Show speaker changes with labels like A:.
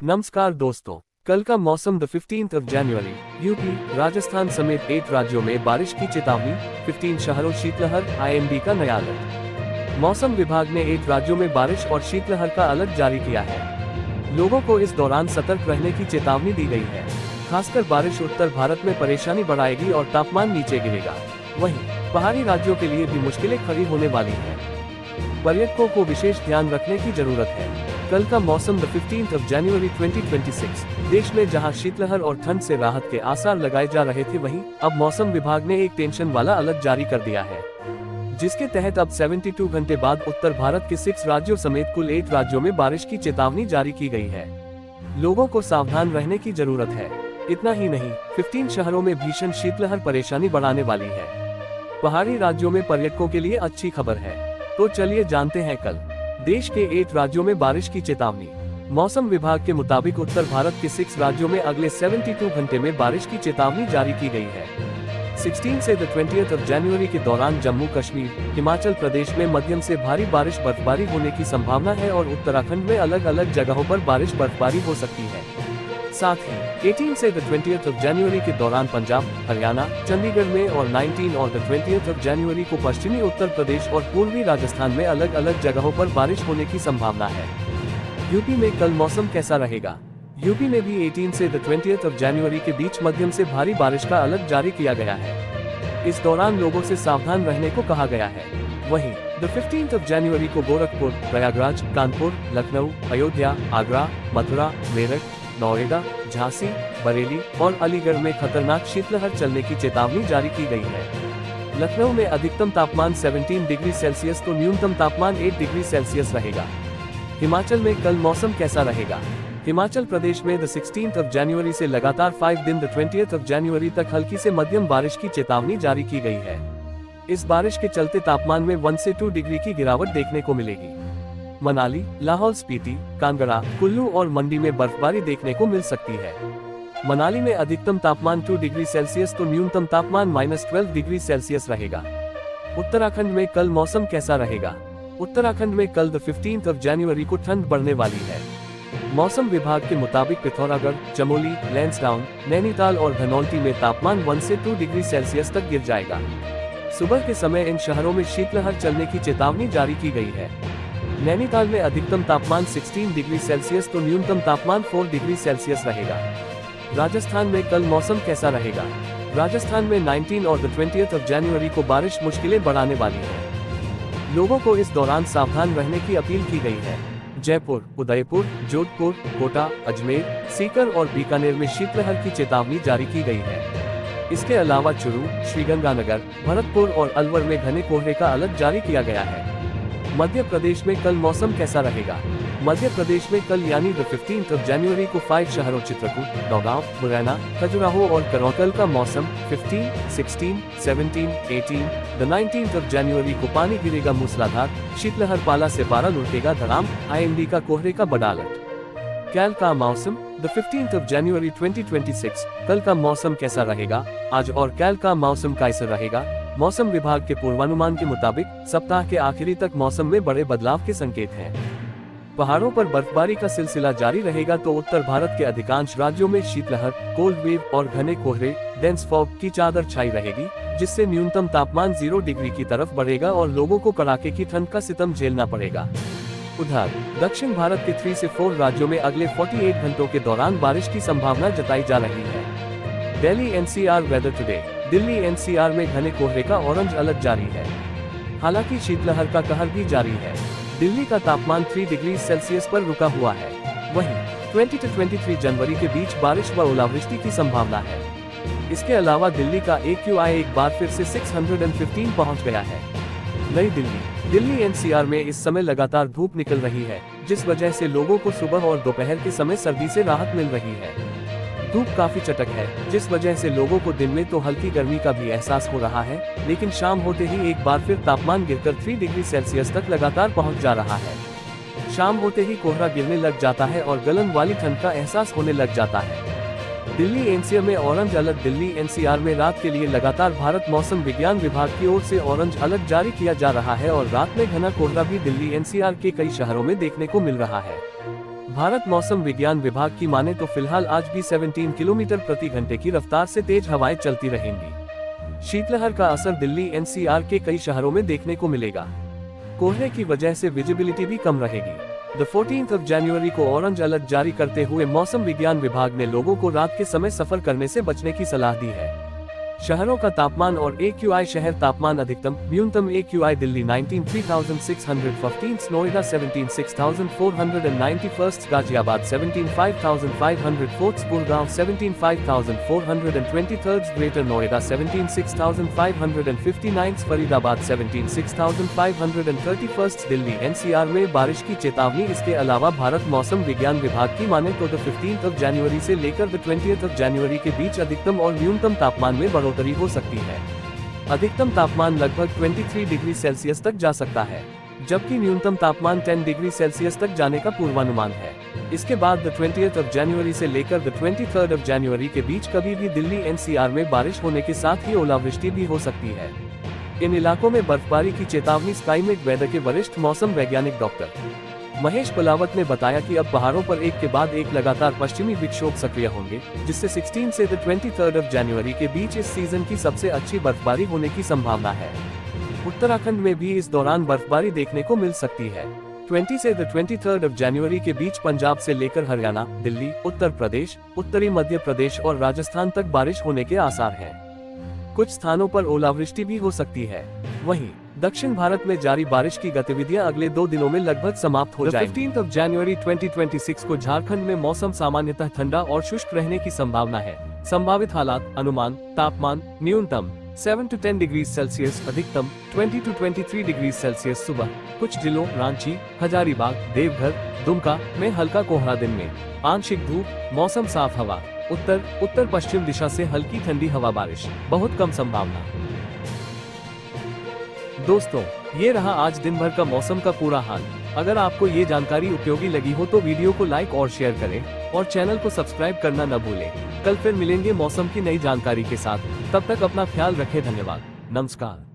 A: नमस्कार दोस्तों, कल का मौसम 15 जनवरी यूपी, राजस्थान समेत 8 राज्यों में बारिश की चेतावनी, 15 शहरों शीतलहर, आईएमडी का नया अलर्ट। मौसम विभाग ने 8 राज्यों में बारिश और शीतलहर का अलर्ट जारी किया है। लोगों को इस दौरान सतर्क रहने की चेतावनी दी गई है। खासकर बारिश उत्तर भारत में परेशानी बढ़ाएगी और तापमान नीचे गिरेगा। वहीं पहाड़ी राज्यों के लिए भी मुश्किलें खड़ी होने वाली हैं। पर्यटकों को विशेष ध्यान रखने की जरूरत है। कल का मौसम 15 जनवरी 2026 देश में जहां शीतलहर और ठंड से राहत के आसार लगाए जा रहे थे, वहीं अब मौसम विभाग ने एक टेंशन वाला अलर्ट जारी कर दिया है, जिसके तहत अब 72 घंटे बाद उत्तर भारत के 6 राज्यों समेत कुल 8 राज्यों में बारिश की चेतावनी जारी की गई है। लोगों को सावधान रहने की जरूरत है। इतना ही नहीं, 15 शहरों में भीषण शीतलहर परेशानी बढ़ाने वाली है। पहाड़ी राज्यों में पर्यटकों के लिए अच्छी खबर है। तो चलिए जानते हैं कल देश के 8 राज्यों में बारिश की चेतावनी। मौसम विभाग के मुताबिक उत्तर भारत के 6 राज्यों में अगले 72 घंटे में बारिश की चेतावनी जारी की गई है। 16 से 20 जनवरी के दौरान जम्मू कश्मीर, हिमाचल प्रदेश में मध्यम से भारी बारिश बर्फबारी होने की संभावना है और उत्तराखंड में अलग अलग जगहों पर बारिश बर्फबारी हो सकती है। साथ ही 18 से 20 जनवरी के दौरान पंजाब, हरियाणा, चंडीगढ़ में और 19 और 20 जनवरी को पश्चिमी उत्तर प्रदेश और पूर्वी राजस्थान में अलग अलग जगहों पर बारिश होने की संभावना है। यूपी में कल मौसम कैसा रहेगा? यूपी में भी 18 से 20 जनवरी के बीच मध्यम से भारी बारिश का अलर्ट जारी किया गया है। इस दौरान लोगों से सावधान रहने को कहा गया है। वहीं 15 जनवरी को गोरखपुर, प्रयागराज, कानपुर, लखनऊ, अयोध्या, आगरा, मथुरा, मेरठ, नोएडा, झांसी, बरेली और अलीगढ़ में खतरनाक शीतलहर चलने की चेतावनी जारी की गई है। लखनऊ में अधिकतम तापमान 17 डिग्री सेल्सियस तो न्यूनतम तापमान 8 डिग्री सेल्सियस रहेगा। हिमाचल में कल मौसम कैसा रहेगा? हिमाचल प्रदेश में 16 जनवरी से लगातार 5 दिन 20 जनवरी तक हल्की से मध्यम बारिश की चेतावनी जारी की गई है। इस बारिश के चलते तापमान में 1 से 2 डिग्री की गिरावट देखने को मिलेगी। मनाली, लाहौल स्पीति, कांगड़ा, कुल्लू और मंडी में बर्फबारी देखने को मिल सकती है। मनाली में अधिकतम तापमान 2 डिग्री सेल्सियस तो न्यूनतम तापमान -12 डिग्री सेल्सियस रहेगा। उत्तराखंड में कल मौसम कैसा रहेगा? उत्तराखंड में कल 15 जनवरी को ठंड बढ़ने वाली है। मौसम विभाग के मुताबिक पिथौरागढ़, चमोली, लैंसडाउन, नैनीताल और धनौल्टी में तापमान 1 से 2 डिग्री सेल्सियस तक गिर जाएगा। सुबह के समय इन शहरों में शीतलहर चलने की चेतावनी जारी की गई है। नैनीताल में अधिकतम तापमान 16 डिग्री सेल्सियस तो न्यूनतम तापमान 4 डिग्री सेल्सियस रहेगा। राजस्थान में कल मौसम कैसा रहेगा? राजस्थान में 19 और 20 जनवरी को बारिश मुश्किलें बढ़ाने वाली है। लोगों को इस दौरान सावधान रहने की अपील की गई है। जयपुर, उदयपुर, जोधपुर, कोटा, अजमेर, सीकर और बीकानेर में शीतलहर की चेतावनी जारी की गई है। इसके अलावा चुरू, श्रीगंगानगर, भरतपुर और अलवर में घने कोहरे का अलर्ट जारी किया गया है। मध्य प्रदेश में कल मौसम कैसा रहेगा? मध्य प्रदेश में कल यानी 15 जनवरी को 5 शहरों चित्रकूट, नौगांव, मुरैना, खजुराहो और करौकल का मौसम 15, 16, 17, 18, 19 जनवरी को पानी गिरेगा मूसलाधार, शीतलहर पाला से 12 लुढ़केगा धड़ाम, आईएमडी का कोहरे का बड़ा अलर्ट। कल का मौसम 15 जनवरी 2026 कल का मौसम कैसा रहेगा? आज और कल का मौसम कैसा रहेगा? मौसम विभाग के पूर्वानुमान के मुताबिक सप्ताह के आखिरी तक मौसम में बड़े बदलाव के संकेत हैं। पहाड़ों पर बर्फबारी का सिलसिला जारी रहेगा तो उत्तर भारत के अधिकांश राज्यों में शीतलहर, कोल्ड वेव और घने कोहरे, डेंस फॉग की चादर छाई रहेगी, जिससे न्यूनतम तापमान 0 डिग्री की तरफ बढ़ेगा और लोगों को कड़ाके की ठंड का सितम झेलना पड़ेगा। उधर दक्षिण भारत के 3 से 4 राज्यों में अगले 48 घंटों के दौरान बारिश की संभावना जताई जा रही है। Delhi NCR weather today. Delhi NCR में घने कोहरे का ऑरेंज अलर्ट जारी है। हालांकि शीतलहर का कहर भी जारी है। दिल्ली का तापमान 3 डिग्री सेल्सियस पर रुका हुआ है। वहीं 20 से 23 जनवरी के बीच बारिश व ओलावृष्टि की संभावना है। इसके अलावा दिल्ली का AQI एक बार फिर से 615 पहुंच गया है। नई दिल्ली एनसीआर में इस समय लगातार धूप निकल रही है, जिस वजह से लोगों को सुबह और दोपहर के समय सर्दी से राहत मिल रही है। धूप काफी चटक है, जिस वजह से लोगों को दिन में तो हल्की गर्मी का भी एहसास हो रहा है, लेकिन शाम होते ही एक बार फिर तापमान गिरकर 3 डिग्री सेल्सियस तक लगातार पहुंच जा रहा है। शाम होते ही कोहरा गिरने लग जाता है और गलन वाली ठंड का एहसास होने लग जाता है। दिल्ली एनसीआर में ऑरेंज अलर्ट। दिल्ली एनसीआर में रात के लिए लगातार भारत मौसम विज्ञान विभाग की ओर से ऑरेंज अलर्ट जारी किया जा रहा है और रात में घना कोहरा भी दिल्ली एनसीआर के कई शहरों में देखने को मिल रहा है। भारत मौसम विज्ञान विभाग की माने तो फिलहाल आज भी 17 किलोमीटर प्रति घंटे की रफ्तार से तेज हवाएं चलती रहेंगी। शीतलहर का असर दिल्ली एनसीआर के कई शहरों में देखने को मिलेगा। कोहरे की वजह से विजिबिलिटी भी कम रहेगी। 14 जनवरी को ऑरेंज अलर्ट जारी करते हुए मौसम विज्ञान विभाग ने लोगों को रात के समय सफर करने से बचने की सलाह दी है। शहरों का तापमान और AQI शहर तापमान अधिकतम न्यूनतम AQI Delhi 19,3615, Noida 17,6491, Ghaziabad 17,500, Gurgaon 17,423, greater Noida 17,6559, Faridabad 17,6531, Delhi NCR में बारिश की चेतावनी। इसके अलावा भारत मौसम विज्ञान विभाग की माने तो 15 जनवरी से लेकर 20 जनवरी के बीच अधिकतम और न्यूनतम तापमान में बढ़ोतरी हो सकती है। अधिकतम तापमान लगभग 23 डिग्री सेल्सियस तक जा सकता है, जबकि न्यूनतम तापमान 10 डिग्री सेल्सियस तक जाने का पूर्वानुमान है। इसके बाद 20 जनवरी से लेकर 23 जनवरी के बीच कभी भी दिल्ली NCR में बारिश होने के साथ ही ओलावृष्टि भी हो सकती है। इन इलाकों में बर्फबारी की चेतावनी स्काईमेट वेदर के वरिष्ठ मौसम वैज्ञानिक डॉक्टर महेश पलावत ने बताया कि अब पहाड़ों पर एक के बाद एक लगातार पश्चिमी विक्षोभ सक्रिय होंगे, जिससे 16 से 23 जनवरी के बीच इस सीजन की सबसे अच्छी बर्फबारी होने की संभावना है। उत्तराखंड में भी इस दौरान बर्फबारी देखने को मिल सकती है। 20 से 23 जनवरी के बीच पंजाब से लेकर हरियाणा, दिल्ली, उत्तर प्रदेश, उत्तरी मध्य प्रदेश और राजस्थान तक बारिश होने के आसार हैं। कुछ स्थानों पर ओलावृष्टि भी हो सकती है। वहीं दक्षिण भारत में जारी बारिश की गतिविधियां अगले 2 दिनों में लगभग समाप्त हो जाएंगी। 15 जनवरी 2026 को झारखंड में मौसम सामान्यतः ठंडा और शुष्क रहने की संभावना है। संभावित हालात अनुमान: तापमान न्यूनतम 7 to 10 डिग्री सेल्सियस, अधिकतम 20 to 23 डिग्री सेल्सियस। सुबह कुछ जिलों रांची, हजारीबाग, देवघर, दुमका में हल्का कोहरा, दिन में आंशिक धूप, मौसम साफ, हवा उत्तर पश्चिम दिशा से हल्की ठंडी हवा, बारिश बहुत कम संभावना। दोस्तों, ये रहा आज दिन भर का मौसम का पूरा हाल। अगर आपको ये जानकारी उपयोगी लगी हो तो वीडियो को लाइक और शेयर करें और चैनल को सब्सक्राइब करना न भूलें। कल फिर मिलेंगे मौसम की नई जानकारी के साथ। तब तक अपना ख्याल रखें। धन्यवाद। नमस्कार।